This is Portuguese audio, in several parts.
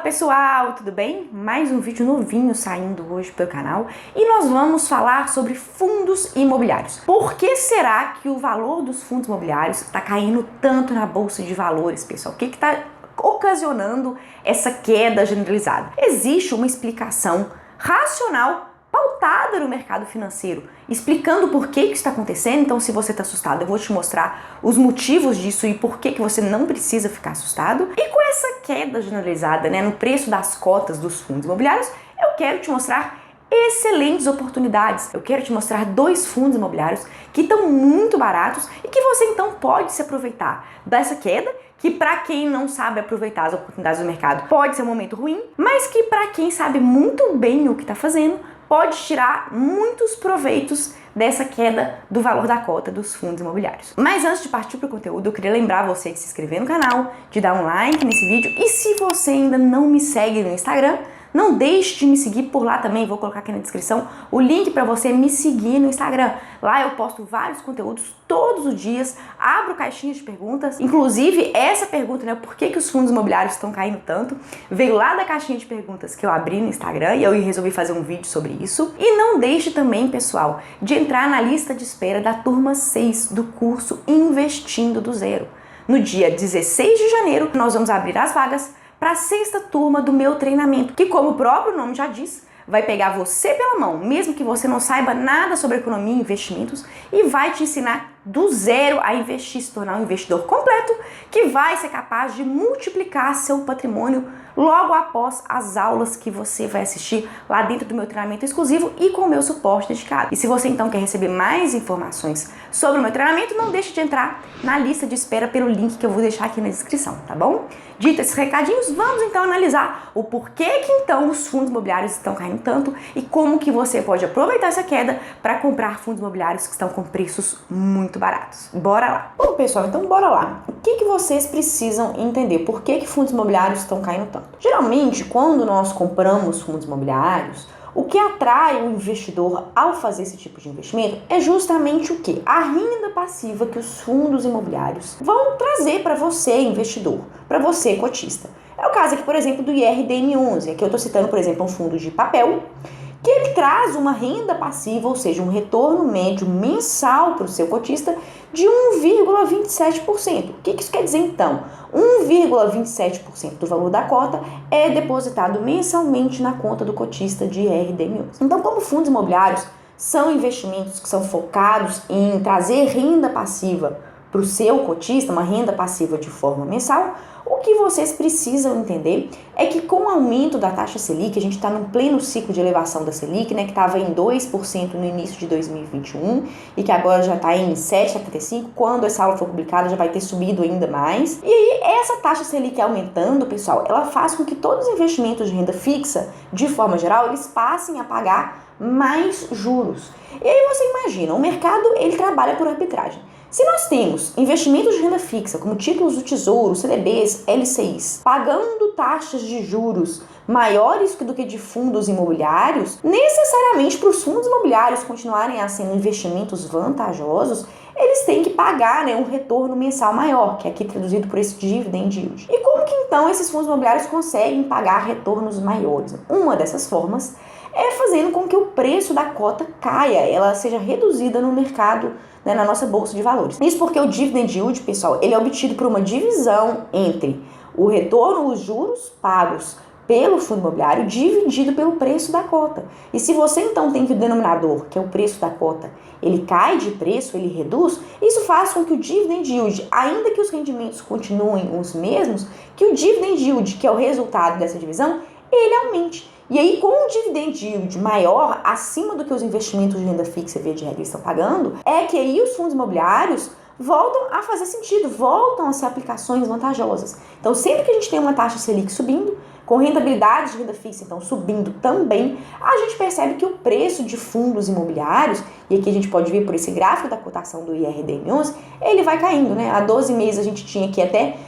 pessoal, tudo bem? Mais um vídeo novinho saindo hoje pelo canal e nós vamos falar sobre fundos imobiliários. Por que será que o valor dos fundos imobiliários está caindo tanto na bolsa de valores, pessoal? O que está ocasionando essa queda generalizada? Existe uma explicação racional pautada no mercado financeiro, explicando por que isso está acontecendo. Então, se você está assustado, eu vou te mostrar os motivos disso e por que você não precisa ficar assustado. E com essa queda generalizada, no preço das cotas dos fundos imobiliários, eu quero te mostrar excelentes oportunidades. Eu quero te mostrar dois fundos imobiliários que estão muito baratos e que você então pode se aproveitar dessa queda, que para quem não sabe aproveitar as oportunidades do mercado pode ser um momento ruim, mas que para quem sabe muito bem o que está fazendo, pode tirar muitos proveitos dessa queda do valor da cota dos fundos imobiliários. Mas antes de partir para o conteúdo, eu queria lembrar você de se inscrever no canal, de dar um like nesse vídeo e se você ainda não me segue no Instagram, não deixe de me seguir por lá também, vou colocar aqui na descrição o link para você me seguir no Instagram. Lá eu posto vários conteúdos todos os dias, abro caixinhas de perguntas, inclusive essa pergunta, por que os fundos imobiliários estão caindo tanto, veio lá da caixinha de perguntas que eu abri no Instagram e eu resolvi fazer um vídeo sobre isso. E não deixe também, pessoal, de entrar na lista de espera da turma 6 do curso Investindo do Zero. No dia 16 de janeiro, nós vamos abrir as vagas para a 6ª turma do meu treinamento, que, como o próprio nome já diz, vai pegar você pela mão, mesmo que você não saiba nada sobre economia e investimentos, e vai te ensinar do zero a investir, se tornar um investidor completo, que vai ser capaz de multiplicar seu patrimônio logo após as aulas que você vai assistir lá dentro do meu treinamento exclusivo e com o meu suporte dedicado. E se você então quer receber mais informações sobre o meu treinamento, não deixe de entrar na lista de espera pelo link que eu vou deixar aqui na descrição, tá bom? Dito esses recadinhos, vamos então analisar o porquê que então os fundos imobiliários estão caindo tanto e como que você pode aproveitar essa queda para comprar fundos imobiliários que estão com preços muito baratos. Bora lá! Bom, pessoal, então bora lá. O que vocês precisam entender? Por que fundos imobiliários estão caindo tanto? Geralmente, quando nós compramos fundos imobiliários, o que atrai o investidor ao fazer esse tipo de investimento é justamente o quê? A renda passiva que os fundos imobiliários vão trazer para você, investidor, para você, cotista. É o caso aqui, por exemplo, do IRDM11. Aqui eu estou citando, por exemplo, um fundo de papel, que ele traz uma renda passiva, ou seja, um retorno médio mensal para o seu cotista de 1,27%. O que isso quer dizer então? 1,27% do valor da cota é depositado mensalmente na conta do cotista de IRDM11. Então, como fundos imobiliários são investimentos que são focados em trazer renda passiva para o seu cotista, uma renda passiva de forma mensal, o que vocês precisam entender é que com o aumento da taxa Selic, a gente está num pleno ciclo de elevação da Selic, que estava em 2% no início de 2021 e que agora já está em 7,75%. Quando essa aula for publicada, já vai ter subido ainda mais. E aí, essa taxa Selic aumentando, pessoal, ela faz com que todos os investimentos de renda fixa, de forma geral, eles passem a pagar mais juros. E aí você imagina, o mercado ele trabalha por arbitragem. Se nós temos investimentos de renda fixa, como títulos do Tesouro, CDBs, LCIs, pagando taxas de juros maiores do que de fundos imobiliários, necessariamente para os fundos imobiliários continuarem a ser investimentos vantajosos, eles têm que pagar um retorno mensal maior, que é aqui traduzido por esse dividend yield. E como que então esses fundos imobiliários conseguem pagar retornos maiores? Uma dessas formas é fazendo com que o preço da cota caia, ela seja reduzida no mercado, na nossa bolsa de valores. Isso porque o dividend yield, pessoal, ele é obtido por uma divisão entre o retorno, os juros pagos pelo fundo imobiliário dividido pelo preço da cota. E se você então tem que o denominador, que é o preço da cota, ele cai de preço, ele reduz, isso faz com que o dividend yield, ainda que os rendimentos continuem os mesmos, que o dividend yield, que é o resultado dessa divisão, ele aumente. E aí, com um dividend yield maior, acima do que os investimentos de renda fixa via de regra estão pagando, é que aí os fundos imobiliários voltam a fazer sentido, voltam a ser aplicações vantajosas. Então, sempre que a gente tem uma taxa Selic subindo, com rentabilidade de renda fixa então subindo também, a gente percebe que o preço de fundos imobiliários, e aqui a gente pode ver por esse gráfico da cotação do IRDM11, ele vai caindo, Há 12 meses a gente tinha aqui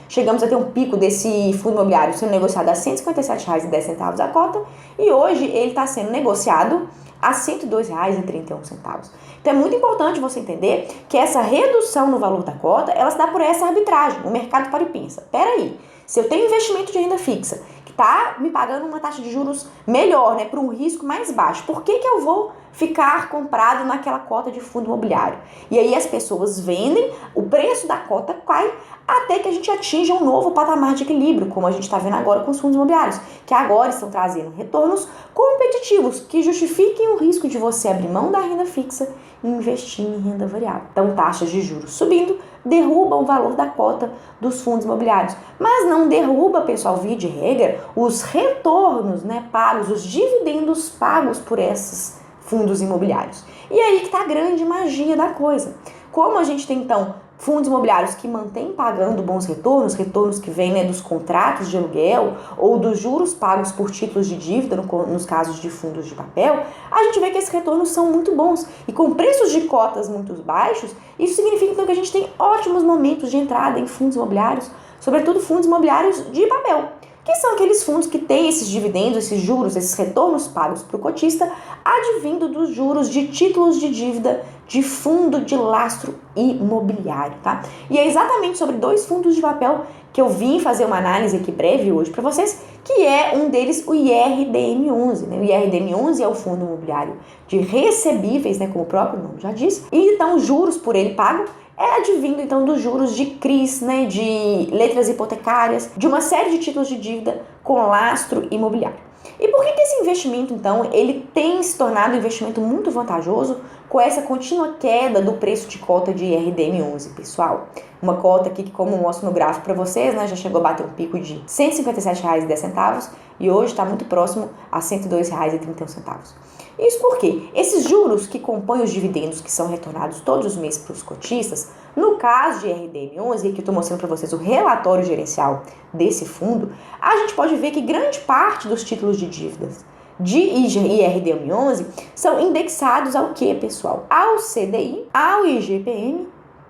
chegamos a ter um pico desse fundo imobiliário sendo negociado a R$ 157,10 a cota, e hoje ele está sendo negociado a R$ 102,31. Então é muito importante você entender que essa redução no valor da cota, ela se dá por essa arbitragem. O mercado para e pensa, peraí, se eu tenho investimento de renda fixa que tá me pagando uma taxa de juros melhor, né, para um risco mais baixo. Por que eu vou ficar comprado naquela cota de fundo imobiliário? E aí as pessoas vendem, o preço da cota cai até que a gente atinja um novo patamar de equilíbrio, como a gente está vendo agora com os fundos imobiliários, que agora estão trazendo retornos competitivos que justifiquem o risco de você abrir mão da renda fixa e investir em renda variável. Então, taxas de juros subindo derrubam o valor da cota dos fundos imobiliários, mas não derruba, pessoal, via de regra, os retornos, né, pagos, os dividendos pagos por esses fundos imobiliários. E aí que está a grande magia da coisa. Como a gente tem, então, fundos imobiliários que mantêm pagando bons retornos que vêm, né, dos contratos de aluguel ou dos juros pagos por títulos de dívida, nos casos de fundos de papel, a gente vê que esses retornos são muito bons. E com preços de cotas muito baixos, isso significa então que a gente tem ótimos momentos de entrada em fundos imobiliários, sobretudo fundos imobiliários de papel, que são aqueles fundos que têm esses dividendos, esses juros, esses retornos pagos para o cotista, advindo dos juros de títulos de dívida de fundo de lastro imobiliário, tá? E é exatamente sobre dois fundos de papel que eu vim fazer uma análise aqui breve hoje para vocês, que é um deles o IRDM11, né? O IRDM11 é o fundo imobiliário de recebíveis, né, como o próprio nome já diz, e então os juros por ele pago é advindo então dos juros de CRIs, né, de letras hipotecárias, de uma série de títulos de dívida com lastro imobiliário. E por que esse investimento, então, ele tem se tornado um investimento muito vantajoso com essa contínua queda do preço de cota de IRDM11, pessoal? Uma cota aqui que, como eu mostro no gráfico para vocês, né, já chegou a bater um pico de R$ 157,10 e hoje está muito próximo a R$ 102,31. Isso porque esses juros que compõem os dividendos que são retornados todos os meses para os cotistas, no caso de IRDM11, que eu estou mostrando para vocês o relatório gerencial desse fundo, a gente pode ver que grande parte dos títulos de dívidas de IRDM11 são indexados ao que, pessoal? Ao CDI, ao IGPM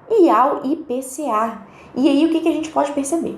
e ao IPCA. E aí o que a gente pode perceber?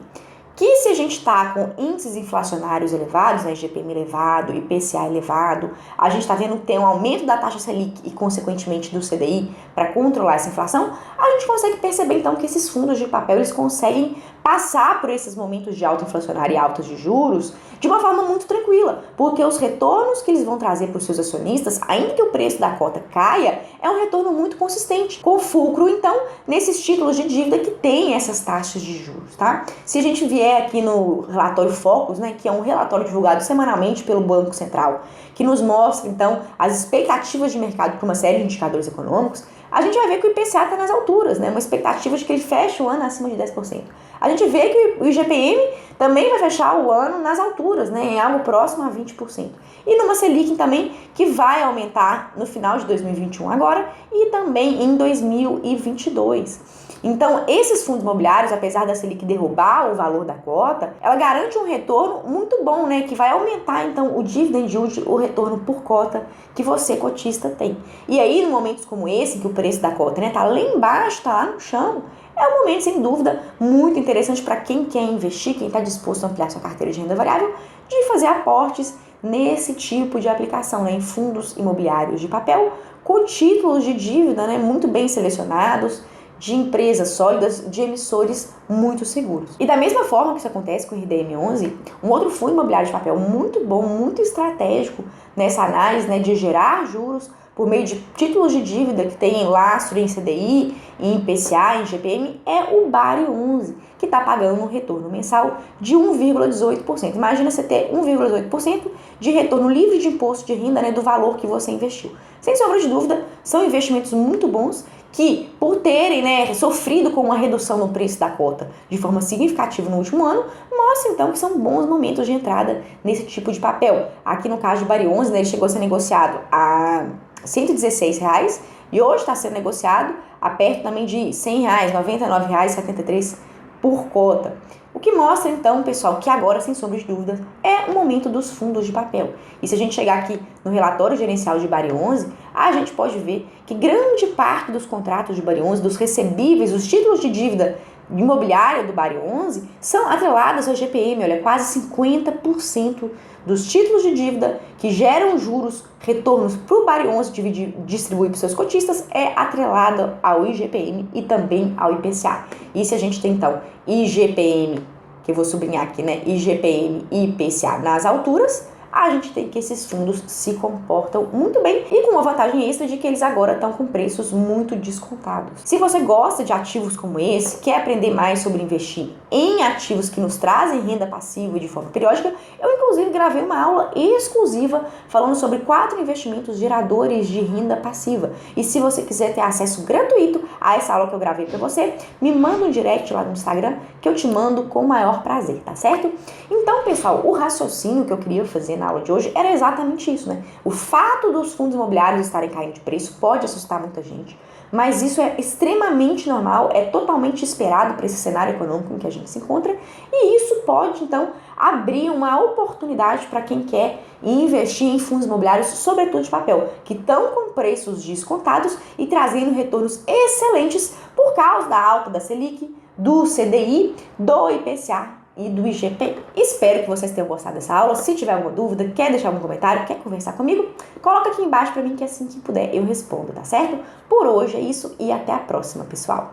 Que se a gente está com índices inflacionários elevados, né, IGPM elevado, IPCA elevado, a gente está vendo ter um aumento da taxa Selic e, consequentemente, do CDI para controlar essa inflação, a gente consegue perceber, então, que esses fundos de papel eles conseguem passar por esses momentos de alta inflacionária e altas de juros de uma forma muito tranquila, porque os retornos que eles vão trazer para os seus acionistas, ainda que o preço da cota caia, é um retorno muito consistente, com fulcro, então, nesses títulos de dívida que têm essas taxas de juros, tá? Se a gente vier aqui no relatório Focus, né, que é um relatório divulgado semanalmente pelo Banco Central, que nos mostra, então, as expectativas de mercado para uma série de indicadores econômicos, a gente vai ver que o IPCA está nas alturas, né? Uma expectativa de que ele feche o ano acima de 10%. A gente vê que o IGPM também vai fechar o ano nas alturas, né? Em algo próximo a 20%. E numa Selic também que vai aumentar no final de 2021 agora e também em 2022. Então, esses fundos imobiliários, apesar da Selic derrubar o valor da cota, ela garante um retorno muito bom, né? Que vai aumentar, então, o dividend yield, o retorno por cota que você, cotista, tem. E aí, em momentos como esse, que o preço da cota, né, tá lá embaixo, tá lá no chão, é um momento, sem dúvida, muito interessante para quem quer investir, quem está disposto a ampliar sua carteira de renda variável, de fazer aportes nesse tipo de aplicação, né, em fundos imobiliários de papel, com títulos de dívida, né, muito bem selecionados, de empresas sólidas, de emissores muito seguros. E da mesma forma que isso acontece com o IRDM11, um outro fundo imobiliário de papel muito bom, muito estratégico nessa análise, né, de gerar juros por meio de títulos de dívida que tem lastro em CDI, em IPCA, em GPM, é o BARI11, que está pagando um retorno mensal de 1,18%. Imagina você ter 1,18% de retorno livre de imposto de renda, né, do valor que você investiu. Sem sombra de dúvida, são investimentos muito bons que, por terem, né, sofrido com uma redução no preço da cota de forma significativa no último ano, mostra então que são bons momentos de entrada nesse tipo de papel. Aqui no caso de BARI11, né, ele chegou a ser negociado a R$ 116 e hoje está sendo negociado a perto também de R$ 100, R$ 99,73 por cota. O que mostra então, pessoal, que agora, sem sombra de dúvida, é o momento dos fundos de papel. E se a gente chegar aqui no relatório gerencial de BARI11, a gente pode ver que grande parte dos contratos de BARI11, dos recebíveis, os títulos de dívida imobiliária do BARI11, são atrelados ao GPM, olha, quase 50% dos títulos de dívida que geram juros, retornos para o BARI11 distribuir para os seus cotistas é atrelado ao IGPM e também ao IPCA. E se a gente tem então IGPM que eu vou sublinhar aqui, né, IGPM e IPCA nas alturas, a gente tem que esses fundos se comportam muito bem e com uma vantagem extra de que eles agora estão com preços muito descontados. Se você gosta de ativos como esse, quer aprender mais sobre investir em ativos que nos trazem renda passiva de forma periódica, eu inclusive gravei uma aula exclusiva falando sobre 4 investimentos geradores de renda passiva. E se você quiser ter acesso gratuito a essa aula que eu gravei para você, me manda um direct lá no Instagram que eu te mando com o maior prazer, tá certo? Então, pessoal, o raciocínio que eu queria fazer na aula de hoje era exatamente isso, né? O fato dos fundos imobiliários estarem caindo de preço pode assustar muita gente, mas isso é extremamente normal, é totalmente esperado para esse cenário econômico em que a gente se encontra, e isso pode, então, abrir uma oportunidade para quem quer investir em fundos imobiliários, sobretudo de papel, que estão com preços descontados e trazendo retornos excelentes por causa da alta da Selic, do CDI, do IPCA e do IGP. Espero que vocês tenham gostado dessa aula. Se tiver alguma dúvida, quer deixar algum comentário, quer conversar comigo, coloca aqui embaixo para mim que assim que puder eu respondo, tá certo? Por hoje é isso e até a próxima, pessoal!